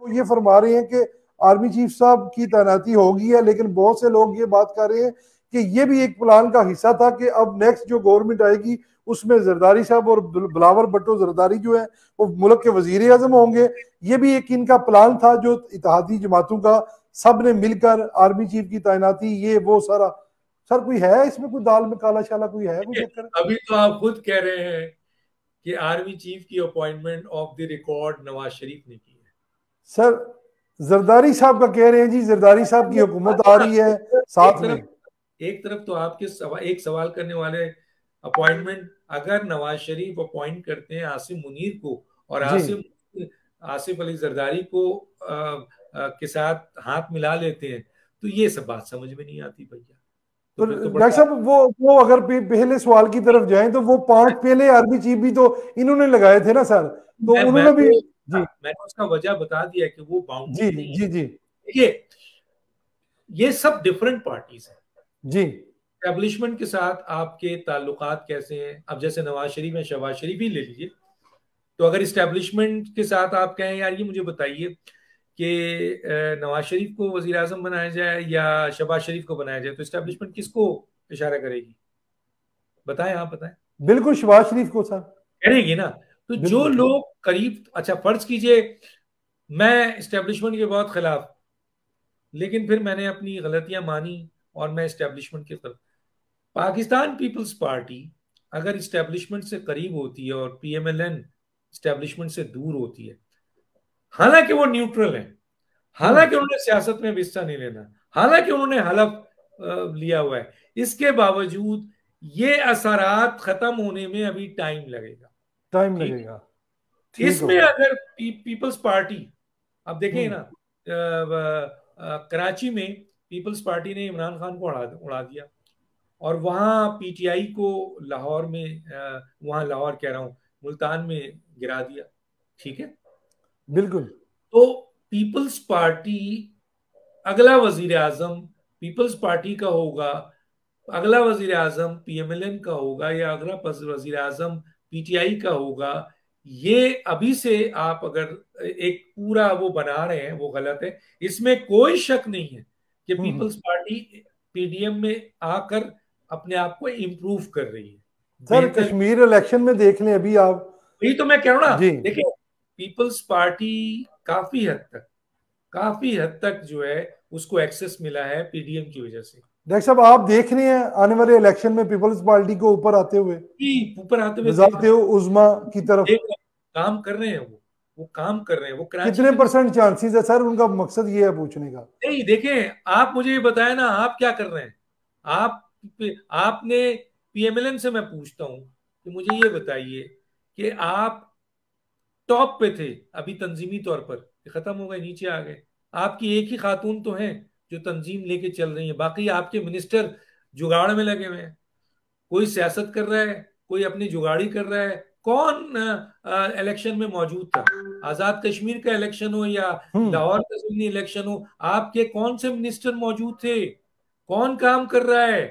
वो ये फरमा रहे हैं कि आर्मी चीफ साहब की तैनाती होगी है, लेकिन बहुत से लोग ये बात कर रहे हैं कि ये भी एक प्लान का हिस्सा था कि अब नेक्स्ट जो गवर्नमेंट आएगी उसमें जरदारी साहब और बिलावल भुट्टो जरदारी जो है वो मुल्क के वजीर आजम होंगे। ये भी एक इनका प्लान था जो इत्तेहादी जमातों का, सब ने मिलकर आर्मी चीफ की तैनाती, ये वो सारा। सर कोई है इसमें कोई दाल में काला शाला कोई है कोई चक्कर? अभी तो आप खुद कह रहे हैं कि आर्मी चीफ की appointment off the record Nawaz Sharif ने की है। सर जरदारी साहब का कह रहे हैं जी, जरदारी साहब की हुकूमत आ रही है साथ में। एक तरफ तो आपके एक सवाल करने वाले अपॉइंटमेंट, अगर नवाज शरीफ अपॉइंट करते हैं आसिम मुनीर को और आसिफ अली जरदारी को के साथ हाथ मिला लेते हैं, तो ये सब बात समझ में नहीं आती भैया। तो डॉक्टर साहब वो अगर पहले सवाल की तरफ जाएं तो वो 5 पहले आर्मी चीफ भी तो इन्होंने लगाए थे ना सर, तो उन्होंने भी जी मैंने उसका वजह बता दिया कि वो बाउंड्री जी नहीं जी जी है। ये सब डिफरेंट पार्टीज हैं जी। एस्टेब्लिशमेंट के साथ आपके ताल्लुकात कैसे हैं? अब जैसे नवाज शरीफ है, शहबाज शरीफ ही ले लीजिए। तो अगर इस्टेब्लिशमेंट के साथ आप कहें यार ये मुझे बताइए कि नवाज शरीफ को वजीर आजम बनाया जाए या शहबाज शरीफ को बनाया जाए, तो इस्टेब्लिशमेंट किसको इशारा करेगी? बताएं, आप बताएं। बिल्कुल शहबाज शरीफ को सर करेगी ना। तो जो लोग करीब, अच्छा फर्ज कीजिए मैं इस्टेब्लिशमेंट के बहुत खिलाफ, लेकिन फिर मैंने अपनी गलतियां मानी और मैं इस्टेब्लिशमेंट की तरफ। पाकिस्तान पीपल्स पार्टी अगर इस्टेब्लिशमेंट से करीब होती है और पीएमएलएन इस्टेब्लिशमेंट से दूर होती है, हालांकि वो न्यूट्रल है, हालांकि उन्होंने सियासत में भी हिस्सा नहीं लेना, हालांकि उन्होंने हलफ लिया हुआ है, इसके बावजूद ये असरात खत्म होने में अभी टाइम लगेगा। टाइम लगेगा। इसमें अगर पीपल्स पार्टी, अब देखें ना, कराची में पीपल्स पार्टी ने इमरान खान को उड़ा दिया और वहां पीटीआई को लाहौर में, वहां लाहौर कह रहा हूं, मुल्तान में गिरा दिया। ठीक है, बिल्कुल। तो पीपल्स पार्टी, अगला वजीर आजम पीपल्स पार्टी का होगा, अगला वजीर आजम पीएमएलएन का होगा या अगला वजीर आजम पीटीआई का होगा, ये अभी से आप अगर एक पूरा वो बना रहे हैं वो गलत है। इसमें कोई शक नहीं है कि पीपल्स पार्टी पीडीएम में आकर अपने आप को इम्प्रूव कर रही है। सर कश्मीर इलेक्शन में देख लें अभी आप, वही तो मैं कह रहा हूं ना। देखिए पीपल्स पार्टी काफी हद तक जो है उसको एक्सेस मिला है पीडीएम की वजह से। डॉक्टर साहब आप देख रहे हैं आने वाले इलेक्शन में पीपल्स पार्टी को ऊपर आते हुए उज़्मा की तरफ काम कर रहे हैं, वो काम कर रहे हैं। वो कितने % चांसेस है सर? उनका मकसद ये है पूछने का। नहीं देखें, आप मुझे ये बताएं ना, आप क्या कर रहे हैं? आपने पीएमएलएन से मैं पूछता हूं कि मुझे ये बताइए कि आप टॉप पे थे अभी तंजीमी तौर पर, खत्म हो गए, नीचे आ गए। आपकी एक ही खातून तो है जो तंजीम लेके चल रही है, बाकी आपके मिनिस्टर जुगाड़ में लगे हुए हैं। कोई सियासत कर रहा है, कोई अपनी जुगाड़ी कर रहा है। कौन इलेक्शन में मौजूद था? आजाद कश्मीर का इलेक्शन हो या लाहौर का ज़िमनी इलेक्शन हो, आपके कौन से मिनिस्टर मौजूद थे? कौन काम कर रहा है?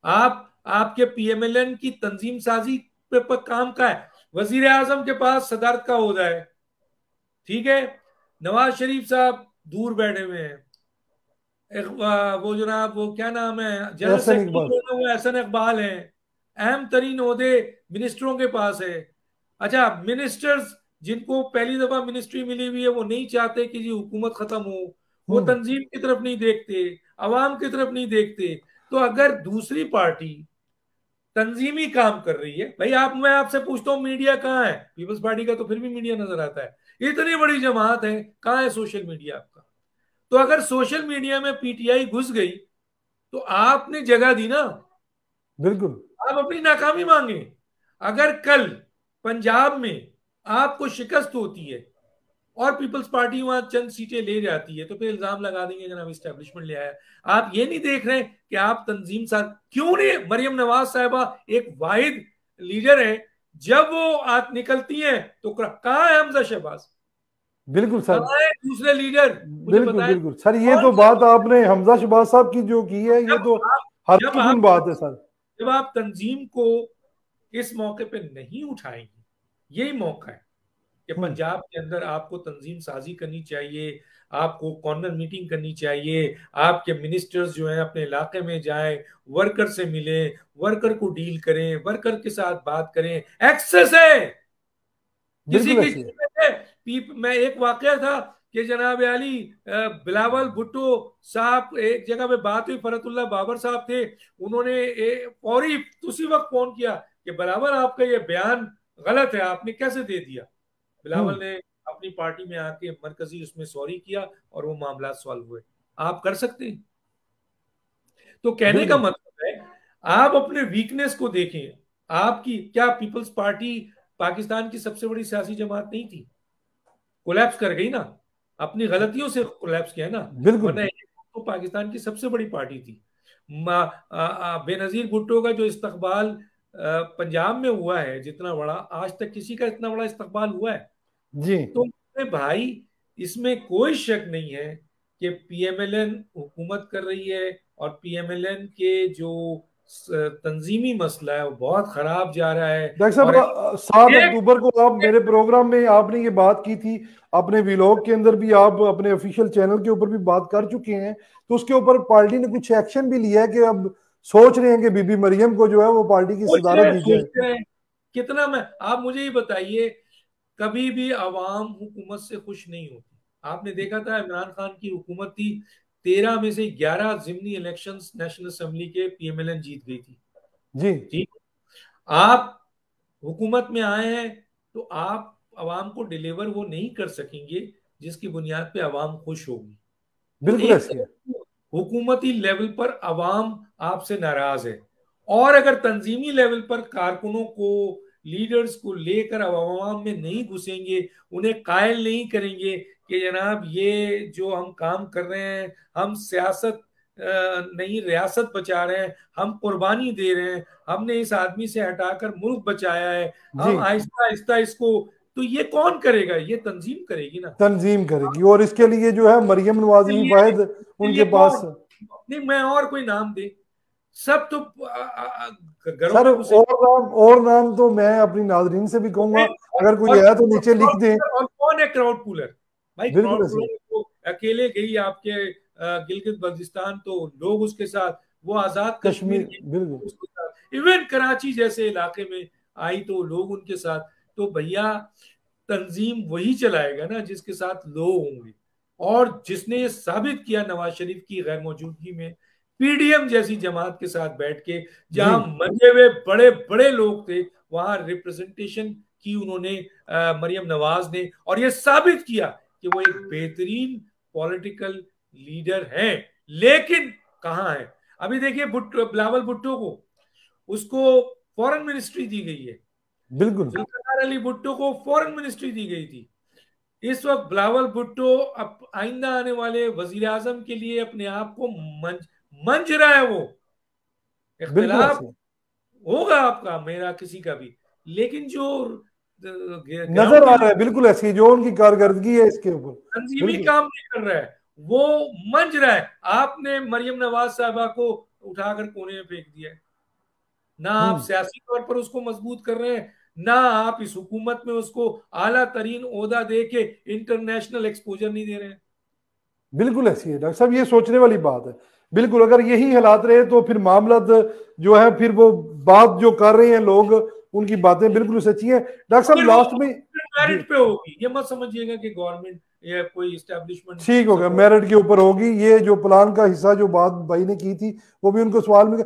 आपके पीएमएलएन की तंजीम साजी पे काम का है। वजीर आजम के पास सदारत का ओहदा है, ठीक है, नवाज शरीफ साहब दूर बैठे हुए हैं। वो जनाब वो क्या नाम है, जनरल सेक्रेटरी वो एहसन इकबाल है। अहम तरीन ओहदे मिनिस्टरों के पास है। अच्छा, मिनिस्टर्स जिनको पहली दफा मिनिस्ट्री मिली हुई है वो नहीं चाहते कि जी हुकूमत खत्म हो, वो तंजीम की तरफ नहीं देखते, अवाम की तरफ नहीं देखते। तो अगर दूसरी पार्टी तंजीमी काम कर रही है, भाई मैं आपसे पूछता हूँ मीडिया कहाँ है? पीपल्स पार्टी का तो फिर भी मीडिया नजर आता है। इतनी बड़ी जमात है, कहाँ है सोशल मीडिया आपका? तो अगर सोशल मीडिया में पीटीआई घुस गई तो आपने जगह दी ना, बिल्कुल आप अपनी नाकामी मांगे। अगर कल पंजाब में आपको शिकस्त होती है और पीपल्स पार्टी वहां चंद सीटें ले जाती है, तो फिर इल्जाम लगा देंगे जनाब इस्टेब्लिशमेंट ले आया। आप ये नहीं देख रहे कि आप तंजीम साथ क्यों नहीं? मरियम नवाज साहिबा एक वाहिद लीडर है, जब वो निकलती हैं तो कहाँ है हमजा शहबाज? बिल्कुल सर, दूसरे लीडर बिल्कुल बिल्कुल सर, ये तो बात आपने हमजा शहबाज साहब की जो की है, ये तो हर की बात है सर। जब आप तंजीम को इस मौके पे नहीं उठाएंगे, यही मौका है कि पंजाब के अंदर आपको तंजीम साजी करनी चाहिए, आपको कॉर्नर मीटिंग करनी चाहिए, आपके मिनिस्टर्स जो हैं अपने इलाके में जाएं, वर्कर से मिलें, वर्कर को डील करें, वर्कर के साथ बात करें। एक्सेस है, किसी बिल्कुल की ऐसी है। चीज में मैं एक वाकया था कि जनाब अली बिलावल भुट्टो साहब, एक जगह पे बात हुई, फरतुल्लाह बाबर साहब थे, उन्होंने फौरी उसी वक्त फोन किया कि बिलावल आपका ये बयान गलत है, आपने कैसे दे दिया। बिलावल हम्म। ने अपनी पार्टी में आके मरकजी उसमें सॉरी किया और वो मामला सॉल्व हुए। आप कर सकते हैं। तो कहने का बिल्कुल। मतलब है, आप अपने वीकनेस को देखें। आपकी क्या पीपल्स पार्टी पाकिस्तान की सबसे बड़ी सियासी जमात नहीं थी? कोलैप्स कर गई ना, अपनी गलतियों से कोलैप्स किया ना। बिल्कुल। वरना तो पाकिस्तान की सबसे बड़ी पार्टी थी। बेनजीर भुट्टो का जो इस्तकबाल पंजाब में हुआ है, जितना बड़ा, आज तक किसी का इतना बड़ा इस्तकबाल हुआ है? जी। तो मेरे भाई, इसमें कोई शक नहीं है कि पीएमएलएन हुकूमत कर रही है, और पीएमएलएन के जो तंजीमी मसला है वो बहुत खराब जा रहा है। डॉक्टर और साहब, 7 अक्टूबर एक को आप मेरे प्रोग्राम में आपने ये बात की थी, अपने व्लॉग के अंदर भी आप अपने ऑफिशियल चैनल के ऊपर भी बात कर चुके हैं, तो उसके ऊपर पार्टी ने कुछ एक्शन भी लिया है कि अब सोच रहे हैं कि बीबी मरियम को जो है वो पार्टी की सोच सदारत रहे दी जाए। सोचते हैं कितना। मैं आप मुझे ये बताइए, कभी भी आवाम हुकूमत से खुश नहीं होती। आपने देखा था इमरान खान की हुकूमत थी, 13 में से 11 जिमनी इलेक्शंस नेशनल असेंबली के पीएमएलएन जीत गई थी। जी। ठीक। आप हुकूमत में आए हैं तो आप आवाम को डिलीवर वो नहीं कर सकेंगे जिसकी बुनियाद पे आवाम खुश होगी। तो बिल्कुल एक ऐसी है। तरफ हुकूमती लेवल पर अवाम आपसे नाराज है, और अगर तंजीमी लेवल पर कारकुनों को, लीडर्स को लेकर अवाम में नहीं घुसेंगे, उन्हें कायल नहीं करेंगे कि जनाब ये जो हम काम कर रहे हैं, हम सियासत नहीं रियासत बचा रहे हैं, हम कुर्बानी दे रहे हैं, हमने इस आदमी से हटाकर मुल्क बचाया है, जी। हम आहिस्ता आहिस्ता इसको, तो ये कौन करेगा? ये तंजीम करेगी ना। तंजीम करेगी, और इसके लिए जो है मरियम नवाज इसके ही लिए वाहिद इसके उनके लिए पास। कौन? नहीं, मैं और कोई नाम दे, सब तो घरों सर में घुसे। और नाम तो मैं अपनी नाजरीन से भी कहूंगा, और, अगर कोई और, है तो नीचे लिख दें। और कौन है क्राउड पुलर? भाई बिल्कुल क्राउड ऐसी है। पुलर तो अकेले गई आपके गिलगित बल्तिस्तान, तो लोग उसके साथ, वो आजाद कश्मीर कश्मीर। की बिल्कुल। उसके साथ, इवन कराची जैसे इलाके में आई तो लोग उनके साथ। तो भैया, तंजीम वही चलाएगा ना जिसके साथ लोग होंगे। और जिसने ये साबित किया नवाज शरीफ की गैर मौजूदगी में, पीडीएम जैसी जमात के साथ बैठ के, जी। जहां मरे हुए बड़े बड़े लोग थे, वहां रिप्रेजेंटेशन की उन्होंने, मरियम नवाज ने, और ये साबित किया कि वो एक बेहतरीन पॉलिटिकल लीडर हैं। लेकिन कहाँ है? अभी देखिए बिलावल भुट्टो को, उसको फॉरेन मिनिस्ट्री दी गई है। बिल्कुल। जुल्फिकार अली भुट्टो को फॉरेन मिनिस्ट्री दी गई थी। इस वक्त बिलावल भुट्टो अब आइंदा आने वाले वजीर आजम के लिए अपने आप को मंज मंज रहा है। वो बिल्कुल इख्तिलाफ ऐसी है। होगा आपका मेरा किसी का भी, लेकिन जो नजर ग्राउंड आ लेवल रहा है, बिल्कुल ऐसी है, जो उनकी कारकर्दगी है इसके ऊपर। तंजीमी बिल्कुल। काम नहीं कर रहा है, वो मंज रहा है। आपने मरियम नवाज साहबा को उठाकर कोने में फेंक दिया है। ना आप हम्म। सियासी तौर पर उसको मजबूत कर रहे हैं, ना आप इस हुकूमत में उसको आला तरीन ओहदा दे के इंटरनेशनल एक्सपोजर नहीं दे रहे हैं। बिल्कुल ऐसी है डॉक्टर साहब, ये सोचने वाली बात है। बिल्कुल, अगर यही हालात रहे तो फिर मामला जो है, फिर वो बात जो कर रहे हैं लोग, उनकी बातें बिल्कुल सच्ची हैं डॉक्टर साहब। मगर वो लास्ट में। जी। मेरिट पे होगी, ये मत समझिएगा कि गवर्नमेंट या कोई इस्टेब्लिशमेंट ठीक हो गया, सपोर्ट। मेरिट के ऊपर होगी। ये जो प्लान का हिस्सा जो बात भाई ने की थी, वो भी उनको सवाल में